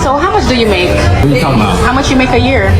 So how much do you make? What are you talking about? How much you make a year?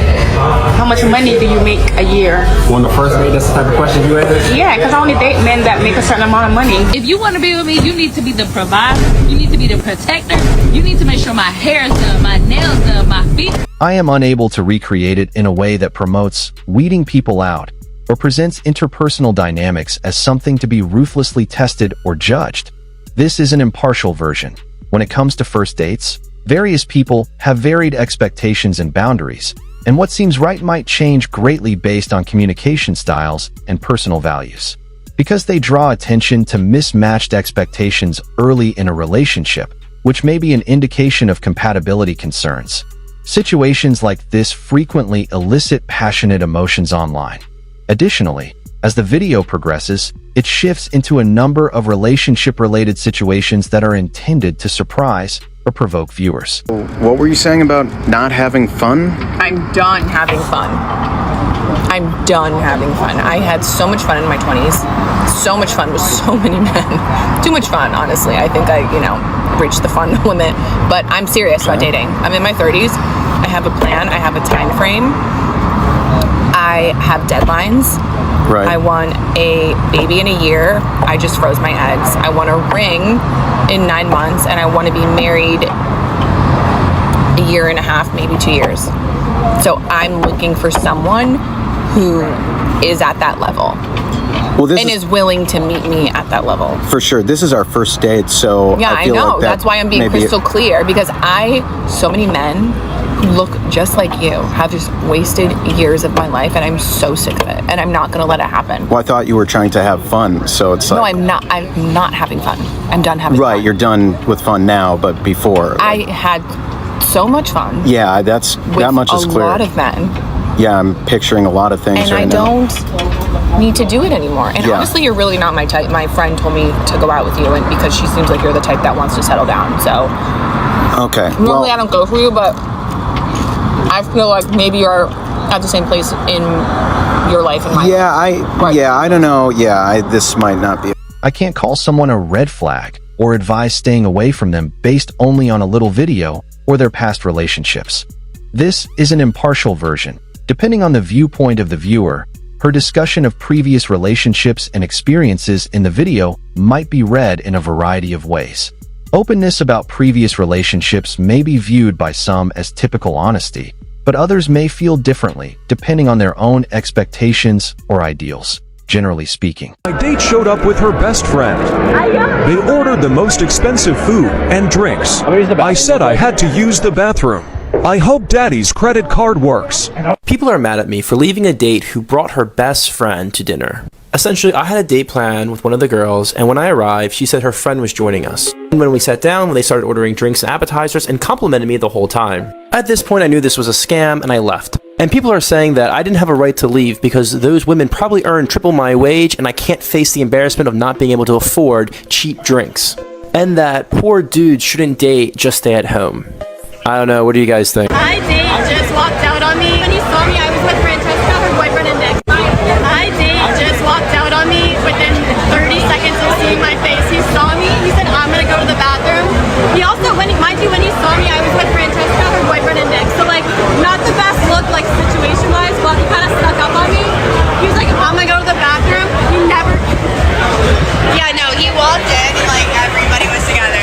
How much money do you make a year? On the first date, that's the type of question you ask? Yeah, because I only date men that make a certain amount of money. If you want to be with me, you need to be the provider. You need to be the protector. You need to make sure my hair is done, my nails done, my feet. I am unable to recreate it in a way that promotes weeding people out or presents interpersonal dynamics as something to be ruthlessly tested or judged. This is an impartial version. When it comes to first dates, various people have varied expectations and boundaries, and what seems right might change greatly based on communication styles and personal values. Because they draw attention to mismatched expectations early in a relationship, which may be an indication of compatibility concerns. Situations like this frequently elicit passionate emotions online. Additionally, as the video progresses, it shifts into a number of relationship-related situations that are intended to surprise or provoke viewers. What were you saying about not having fun? I'm done having fun. I'm done having fun. I had so much fun in my 20s. So much fun with so many men. Too much fun, honestly. I think I, reached the fun limit. But I'm serious about dating. I'm in my 30s. I have a plan. I have a time frame. I have deadlines. Right. I want a baby in a year. I just froze my eggs. I want a ring in 9 months, and I want to be married a year and a half, maybe 2 years. So I'm looking for someone who is at that level. Well, and is willing to meet me at that level. For sure. This is our first date, so yeah, I feel know. Like that's why I'm being crystal clear, because so many men who look just like you have just wasted years of my life, and I'm so sick of it, and I'm not going to let it happen. Well, I thought you were trying to have fun, so it's like... No, I'm not having fun. I'm done having fun. Right, you're done with fun now, but before... I had so much fun. Yeah, that much is clear. A lot of men. Yeah, I'm picturing a lot of things right now. And I don't need to do it anymore. And honestly, you're really not my type. My friend told me to go out with you, and because she seems like you're the type that wants to settle down. So... Okay. Normally I don't go for you, but I feel like maybe you're at the same place in your life and my life. I don't know. This might not be. I can't call someone a red flag or advise staying away from them based only on a little video or their past relationships. This is an impartial version. Depending on the viewpoint of the viewer, her discussion of previous relationships and experiences in the video might be read in a variety of ways. Openness about previous relationships may be viewed by some as typical honesty, but others may feel differently depending on their own expectations or ideals, generally speaking. My date showed up with her best friend. They ordered the most expensive food and drinks. I said I had to use the bathroom. I hope Daddy's credit card works. People are mad at me for leaving a date who brought her best friend to dinner. Essentially, I had a date plan with one of the girls, and when I arrived, she said her friend was joining us. And when we sat down, they started ordering drinks and appetizers and complimented me the whole time. At this point, I knew this was a scam, and I left. And people are saying that I didn't have a right to leave because those women probably earn triple my wage, and I can't face the embarrassment of not being able to afford cheap drinks. And that poor dudes shouldn't date, just stay at home. I don't know, what do you guys think? My date just walked out on me. When he saw me, I was with Francesca, her boyfriend and Nick. My date just walked out on me within 30 seconds of seeing my face. He saw me, he said, I'm gonna go to the bathroom. He also, when he saw me, I was with Francesca, her boyfriend and Nick. So not the best look, situation-wise, but he kind of stuck up on me. He was like, I'm gonna go to the bathroom. He never... Yeah, no, he walked in, everybody was together.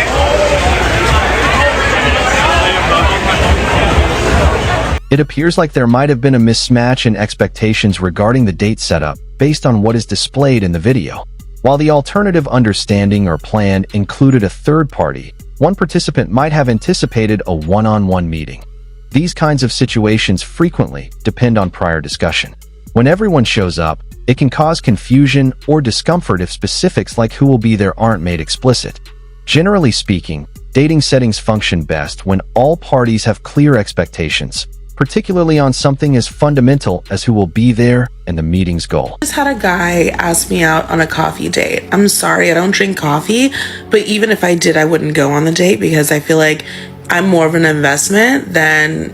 It appears like there might have been a mismatch in expectations regarding the date setup based on what is displayed in the video. While the alternative understanding or plan included a third party, one participant might have anticipated a one-on-one meeting. These kinds of situations frequently depend on prior discussion. When everyone shows up, it can cause confusion or discomfort if specifics like who will be there aren't made explicit. Generally speaking, dating settings function best when all parties have clear expectations, particularly on something as fundamental as who will be there and the meeting's goal. I just had a guy ask me out on a coffee date. I'm sorry, I don't drink coffee, but even if I did, I wouldn't go on the date because I feel like I'm more of an investment than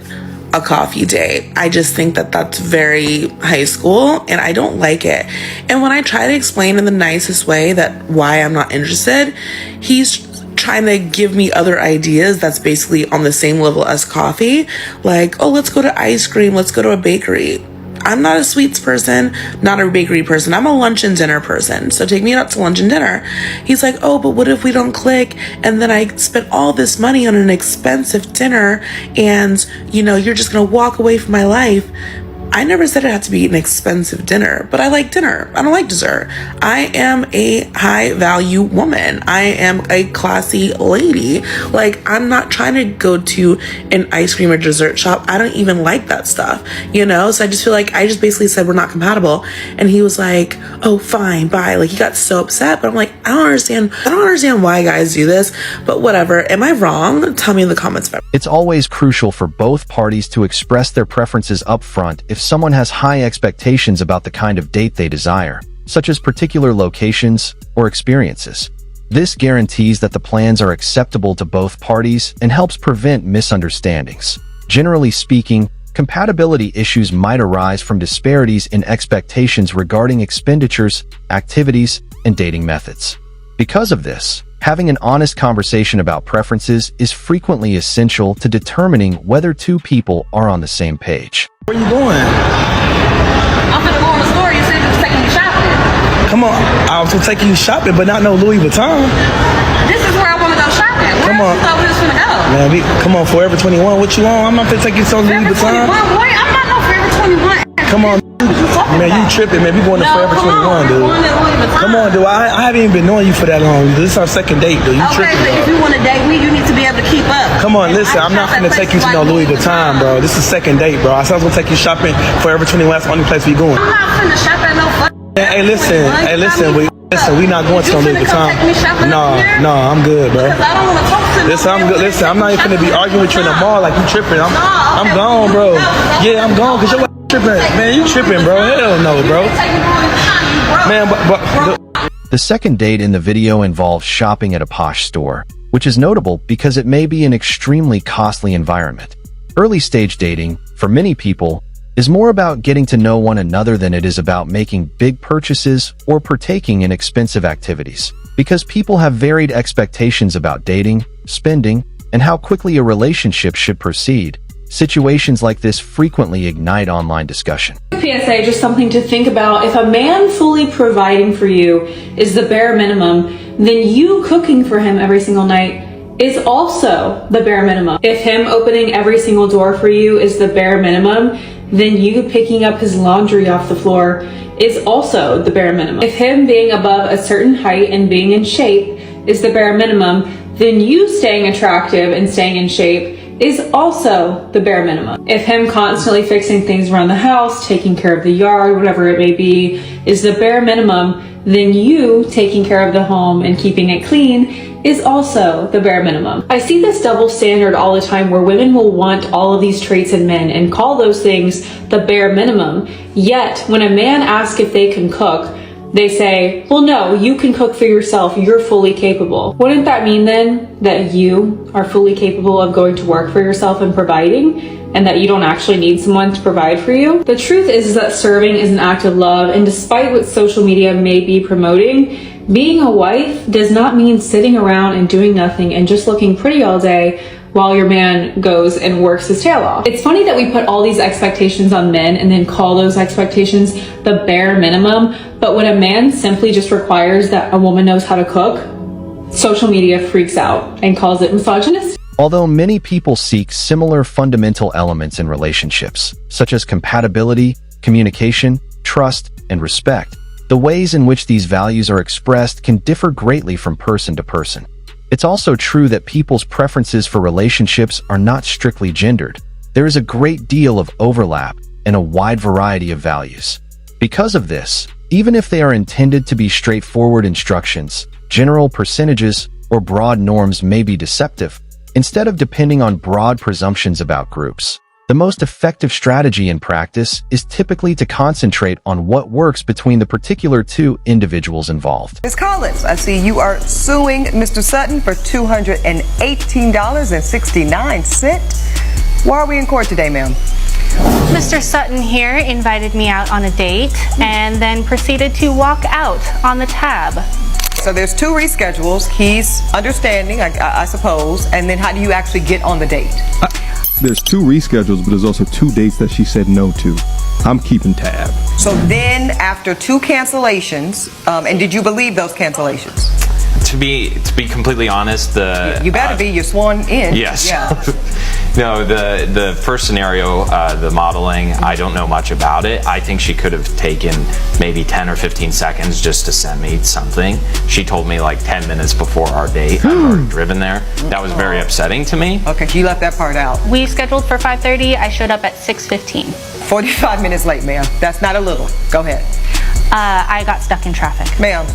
a coffee date. I just think that that's very high school and I don't like it. And when I try to explain in the nicest way that why I'm not interested, he's trying to give me other ideas that's basically on the same level as coffee. Like, oh, let's go to ice cream. Let's go to a bakery. I'm not a sweets person, not a bakery person. I'm a lunch and dinner person. So take me out to lunch and dinner. He's like, oh, but what if we don't click? And then I spent all this money on an expensive dinner and, you know, you're just going to walk away from my life. I never said it had to be an expensive dinner, but I like dinner. I don't like dessert. I am a high value woman. I am a classy lady. Like, I'm not trying to go to an ice cream or dessert shop. I don't even like that stuff, you know? So I just feel like I just basically said we're not compatible. And he was like, oh, fine, bye. Like, he got so upset, but I'm like, I don't understand why guys do this, but whatever. Am I wrong? Tell me in the comments. It's always crucial for both parties to express their preferences up front if someone has high expectations about the kind of date they desire, such as particular locations or experiences. This guarantees that the plans are acceptable to both parties and helps prevent misunderstandings. Generally speaking, compatibility issues might arise from disparities in expectations regarding expenditures, activities, and dating methods. Because of this, having an honest conversation about preferences is frequently essential to determining whether two people are on the same page. Where you going? I'm gonna go in the store. You said you was taking me shopping. Come on, I was gonna take you shopping, but not no Louis Vuitton. This is where I want to go shopping. Where Come on. you thought we was gonna go? Man, come on, Forever 21. What you on? I'm not gonna take you to Louis Vuitton. Boy, I'm not no Forever 21. Come on, man, you tripping, man. We going to Forever 21, dude. Come on, dude. I haven't even been knowing you for that long. This is our second date, dude. You tripping, but if you want to date me, you need to be able to keep up. Come on, listen. I'm not gonna take you to no Louis Vuitton, bro. This is second date, bro. I said I was gonna take you shopping Forever 21. That's the only place we going. I'm not finna shop at no fucking. Hey, listen. We not going to no Louis Vuitton. No, I'm good, bro. I don't want to talk to you. Listen, I'm good. Listen, I'm not even gonna be arguing with you in the mall like you tripping. I'm gone, bro. Yeah, I'm gone because you're tripping. Man, you tripping, bro. Hell no, bro. Man, The second date in the video involves shopping at a posh store, which is notable because it may be an extremely costly environment. Early stage dating, for many people, is more about getting to know one another than it is about making big purchases or partaking in expensive activities. Because people have varied expectations about dating, spending, and how quickly a relationship should proceed, situations like this frequently ignite online discussion. PSA, just something to think about. If a man fully providing for you is the bare minimum, then you cooking for him every single night is also the bare minimum. If him opening every single door for you is the bare minimum, then you picking up his laundry off the floor is also the bare minimum. If him being above a certain height and being in shape is the bare minimum, then you staying attractive and staying in shape is also the bare minimum. If him constantly fixing things around the house, taking care of the yard, whatever it may be, is the bare minimum, then you taking care of the home and keeping it clean is also the bare minimum. I see this double standard all the time where women will want all of these traits in men and call those things the bare minimum. Yet, when a man asks if they can cook, they say, well, no, you can cook for yourself. You're fully capable. Wouldn't that mean then that you are fully capable of going to work for yourself and providing, and that you don't actually need someone to provide for you? The truth is that serving is an act of love, and despite what social media may be promoting, being a wife does not mean sitting around and doing nothing and just looking pretty all day while your man goes and works his tail off. It's funny that we put all these expectations on men and then call those expectations the bare minimum, but when a man simply just requires that a woman knows how to cook, social media freaks out and calls it misogynist. Although many people seek similar fundamental elements in relationships, such as compatibility, communication, trust, and respect, the ways in which these values are expressed can differ greatly from person to person. It's also true that people's preferences for relationships are not strictly gendered. There is a great deal of overlap and a wide variety of values. Because of this, even if they are intended to be straightforward instructions, general percentages or broad norms may be deceptive. Instead of depending on broad presumptions about groups, the most effective strategy in practice is typically to concentrate on what works between the particular two individuals involved. Ms. Collins, I see you are suing Mr. Sutton for $218.69. Why are we in court today, ma'am? Mr. Sutton here invited me out on a date and then proceeded to walk out on the tab. So there's 2 reschedules. He's understanding, I suppose. And then how do you actually get on the date? There's 2 reschedules, but there's also 2 dates that she said no to. I'm keeping tab. So then after 2 cancellations, and did you believe those cancellations? To be completely honest, you better be. You're sworn in. Yes. Yeah. No, the first scenario, the modeling, I don't know much about it. I think she could have taken maybe 10 or 15 seconds just to send me something. She told me like 10 minutes before our date. I've already driven there. That was very upsetting to me. Okay, you left that part out. We scheduled for 5:30. I showed up at 6:15. 45 minutes late, ma'am. That's not a little. Go ahead. I got stuck in traffic. Ma'am.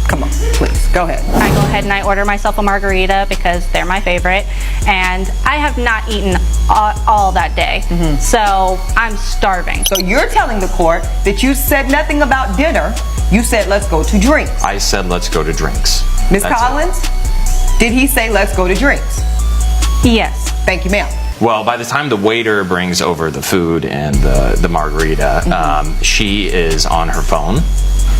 Come on, please, go ahead. I go ahead and I order myself a margarita because they're my favorite, and I have not eaten all that day, so I'm starving. So you're telling the court that you said nothing about dinner, you said let's go to drinks. I said let's go to drinks. Ms. Collins, did he say let's go to drinks? Yes. Thank you, ma'am. Well, by the time the waiter brings over the food and the margarita, she is on her phone.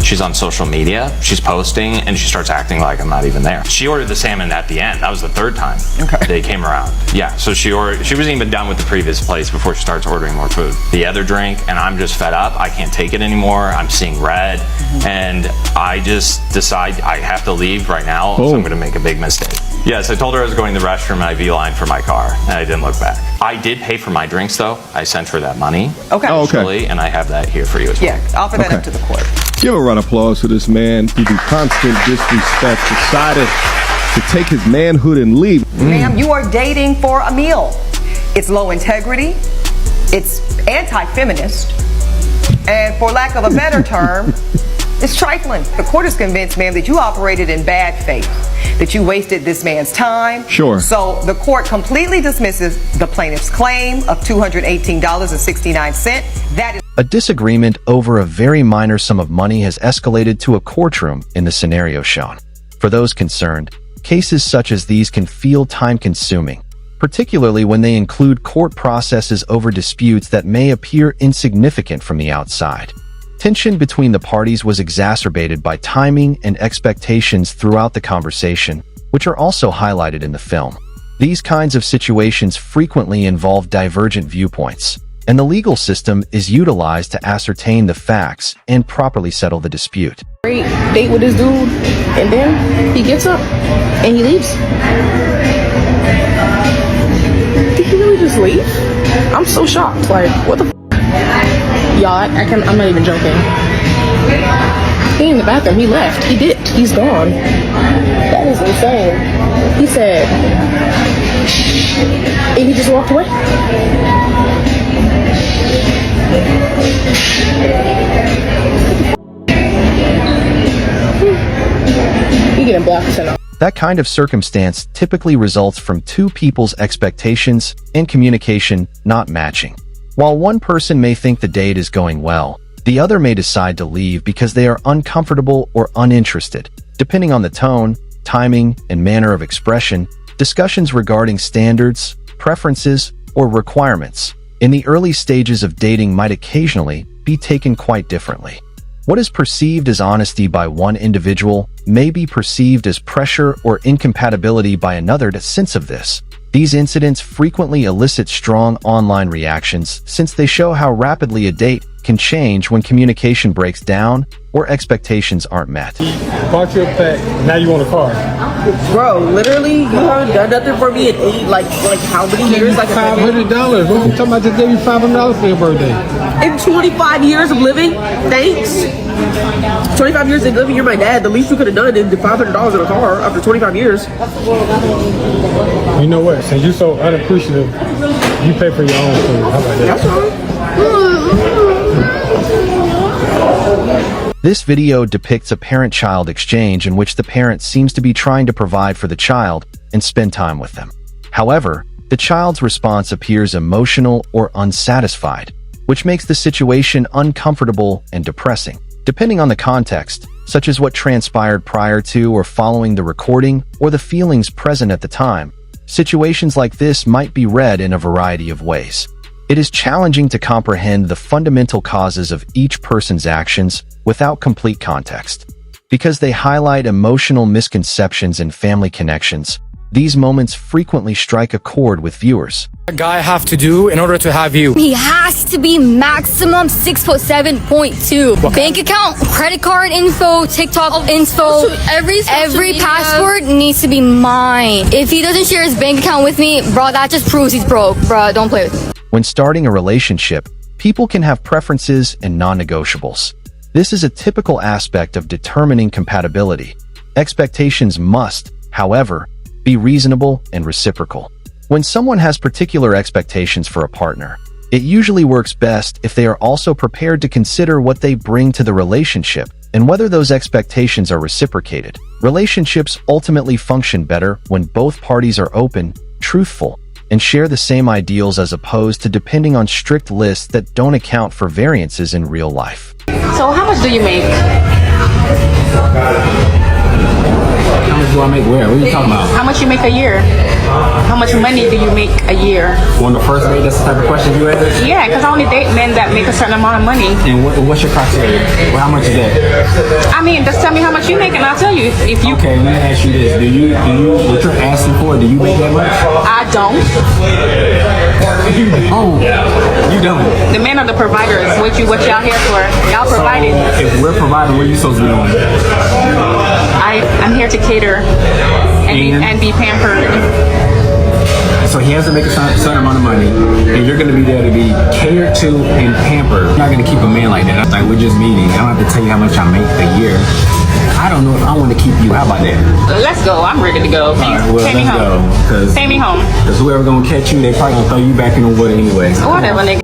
She's on social media, she's posting, and she starts acting like I'm not even there. She ordered the salmon at the end. That was the 3rd time they came around. Yeah, so she wasn't even done with the previous place before she starts ordering more food. The other drink, and I'm just fed up. I can't take it anymore. I'm seeing red, and I just decide I have to leave right now, so I'm going to make a big mistake. Yes, I told her I was going to the restroom, and I beeline for my car, and I didn't look back. I did pay for my drinks, though. I sent her that money. Okay. And I have that here for you as well. Yeah, offer that up to the court. Give a round of applause for this man who, through constant disrespect, decided to take his manhood and leave. Ma'am, you are dating for a meal. It's low integrity. It's anti-feminist. And for lack of a better term, it's trifling. The court is convinced, ma'am, that you operated in bad faith, that you wasted this man's time. Sure. So the court completely dismisses the plaintiff's claim of $218.69. That is A disagreement over a very minor sum of money has escalated to a courtroom in the scenario shown. For those concerned, cases such as these can feel time-consuming, particularly when they include court processes over disputes that may appear insignificant from the outside. Tension between the parties was exacerbated by timing and expectations throughout the conversation, which are also highlighted in the film. These kinds of situations frequently involve divergent viewpoints, and the legal system is utilized to ascertain the facts and properly settle the dispute. Great date with this dude, and then he gets up and he leaves. Did he really just leave? I'm so shocked. Like, what the f? Y'all, I'm not even joking. He in the bathroom, he left. He dipped. He's gone. That is insane. He said, and he just walked away. You getting blocked or not? That kind of circumstance typically results from 2 people's expectations and communication not matching. While one person may think the date is going well, the other may decide to leave because they are uncomfortable or uninterested. Depending on the tone, timing, and manner of expression, discussions regarding standards, preferences, or requirements in the early stages of dating might occasionally be taken quite differently. What is perceived as honesty by one individual may be perceived as pressure or incompatibility by another. The sense of this. These incidents frequently elicit strong online reactions since they show how rapidly a date can change when communication breaks down or expectations aren't met. Bought you a pet, now you want a car. Bro, literally, you haven't done nothing for me in like how many years? Like $500. What you talking about? Just gave you $500 for your birthday. In 25 years of living, thanks. 25 years of living, you're my dad. The least you could have done is the $500 in a car after 25 years. You know what? Since you're so unappreciative, you pay for your own food. How about that? That's fine. This video depicts a parent-child exchange in which the parent seems to be trying to provide for the child and spend time with them. However, the child's response appears emotional or unsatisfied, which makes the situation uncomfortable and depressing. Depending on the context, such as what transpired prior to or following the recording or the feelings present at the time, situations like this might be read in a variety of ways. It is challenging to comprehend the fundamental causes of each person's actions without complete context. Because they highlight emotional misconceptions and family connections, these moments frequently strike a chord with viewers. A guy have to do in order to have you? He has to be maximum 6'7.2". Bank account, credit card info, TikTok info, every password needs to be mine. If he doesn't share his bank account with me, bro, that just proves he's broke. Bro, don't play with me. When starting a relationship, people can have preferences and non-negotiables. This is a typical aspect of determining compatibility. Expectations must, however, be reasonable and reciprocal. When someone has particular expectations for a partner, it usually works best if they are also prepared to consider what they bring to the relationship and whether those expectations are reciprocated. Relationships ultimately function better when both parties are open, truthful, and share the same ideals as opposed to depending on strict lists that don't account for variances in real life. So how much do you make? How much do I make where? What are you talking about? How much you make a year? How much money do you make a year? On the first date, that's the type of question you asked? Yeah, because I only date men that make a certain amount of money. And what's your criteria? Well, how much is that? I mean, just tell me how much you make and I'll tell you if you... Okay, let me ask you this. Do you what you're asking for, do you make that much? I don't. You don't? The men are the providers. What y'all here for? Y'all provided. So, if we're providing, what are you supposed to be doing? I'm here to cater and be pampered. So he has to make a certain amount of money, and you're going to be there to be catered to and pampered. You're not going to keep a man like that. Like, we're just meeting. I don't have to tell you how much I make a year. I don't know if I want to keep you. How about that? Let's go. I'm ready to go. Take me home. Take me home. Because whoever going to catch you, they probably going to throw you back in the water anyway. Whatever, nigga.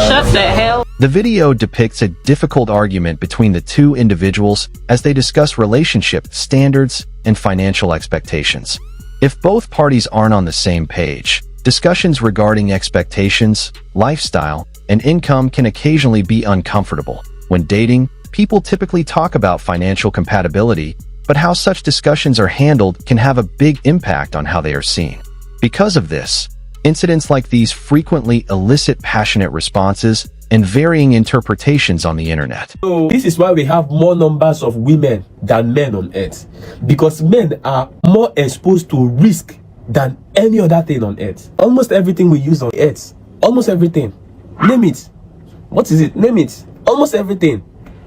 Shut the hell. The video depicts a difficult argument between the two individuals as they discuss relationship standards and financial expectations. If both parties aren't on the same page, discussions regarding expectations, lifestyle, and income can occasionally be uncomfortable. When dating, people typically talk about financial compatibility, but how such discussions are handled can have a big impact on how they are seen. Because of this, incidents like these frequently elicit passionate responses and varying interpretations on the internet. So this is why we have more numbers of women than men on earth, because men are more exposed to risk than any other thing on earth. Almost everything we use on earth, almost everything, name it. What is it? Name it. Almost everything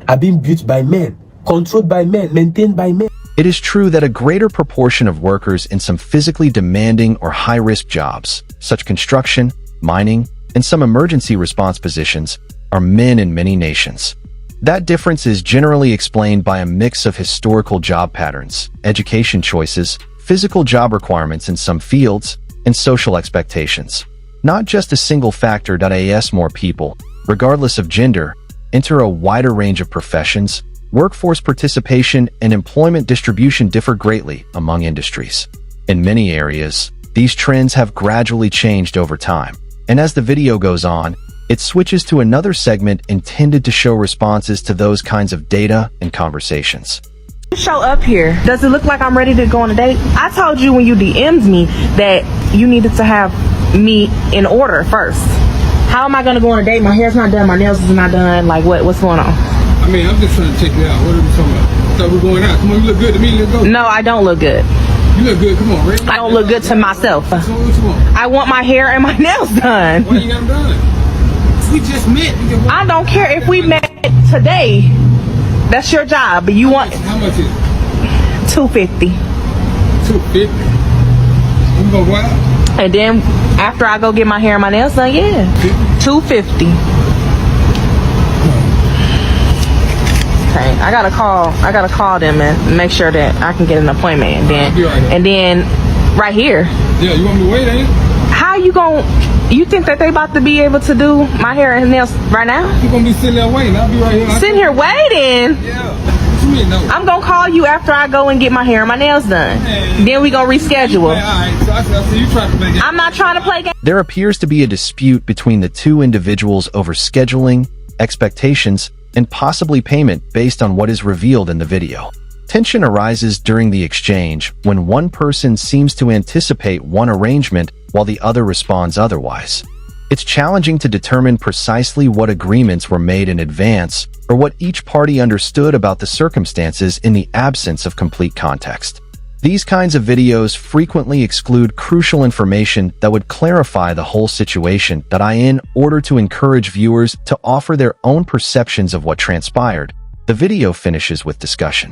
are being built by men, controlled by men, maintained by men. It is true that a greater proportion of workers in some physically demanding or high-risk jobs, such construction, mining, and some emergency response positions, are men in many nations. That difference is generally explained by a mix of historical job patterns, education choices, physical job requirements in some fields, and social expectations. Not just a single factor. As more people, regardless of gender, enter a wider range of professions, workforce participation and employment distribution differ greatly among industries. In many areas, these trends have gradually changed over time, and as the video goes on, it switches to another segment intended to show responses to those kinds of data and conversations. Show up here. Does it look like I'm ready to go on a date? I told you when you DM'd me that you needed to have me in order first. How am I going to go on a date? My hair's not done, my nails is not done. Like, what's going on? I mean, I'm just trying to check you out. What are we talking about? I thought we were going out. Come on, you look good to me. Let's go. No, I don't look good. You look good. Come on, Ray. I don't look good to myself. So what you want? I want my hair and my nails done. Why you got them done? We just met. I don't care if we met today. That's your job. But you want... How much is it? $250. $250? We gonna go out? And then after I go get my hair and my nails done, yeah. $250. Okay, I gotta call them and make sure that I can get an appointment, and then right here. Yeah, you want me to wait, ain't? How you think that they about to be able to do my hair and nails right now? You gonna be sitting there waiting? I'll be right here. Sitting here waiting? Yeah. What you mean, no? I'm gonna call you after I go and get my hair and my nails done. Then we gonna reschedule. Alright, so I see you trying to play games. I'm not trying to play games. There appears to be a dispute between the two individuals over scheduling, expectations, and possibly payment based on what is revealed in the video. Tension arises during the exchange when one person seems to anticipate one arrangement while the other responds otherwise. It's challenging to determine precisely what agreements were made in advance or what each party understood about the circumstances in the absence of complete context. These kinds of videos frequently exclude crucial information that would clarify the whole situation in order to encourage viewers to offer their own perceptions of what transpired. The video finishes with discussion.